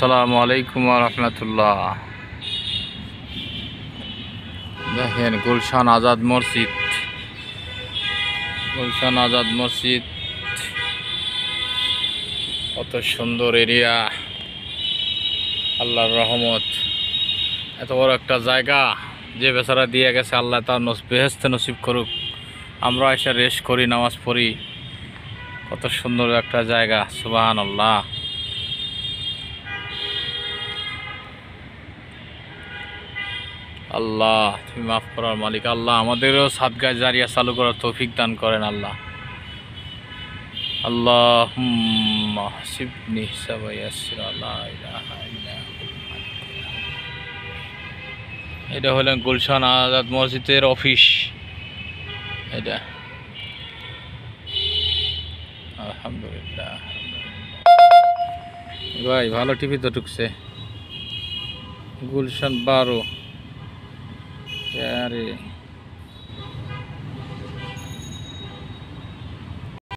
আসসালামু আলাইকুম রহমতুল্লাহ। দেখেন গুলশান আজাদ মসজিদ, গুলশান আজাদ মসজিদ কত সুন্দর এরিয়া। আল্লাহর রহমত, এত বড় একটা জায়গা যে বেচারা দিয়ে গেছে, আল্লাহ তার বেহেশতে নসিব করুক। আমরা এসে রেস্ট করি, নামাজ পড়ি। কত সুন্দর একটা জায়গা, সুবহানাল্লাহ। আল্লাহ তুমি মাফ করার মালিক। আল্লাহ আমাদেরও সাদগায়ে জারিয়া চালু করার তৌফিক দান করেন আল্লাহ। আল্লাহুম্মা হাসিবনি হিসাবা ইয়াসসিরা লা ইলাহা ইল্লা হুয়া। এটা হলেন গুলশান আজাদ মসজিদের অফিস। এটা আলহামদুলিল্লাহ ভাই, ভালো টিভি তো ঢুকছে। গুলশান 12 আরে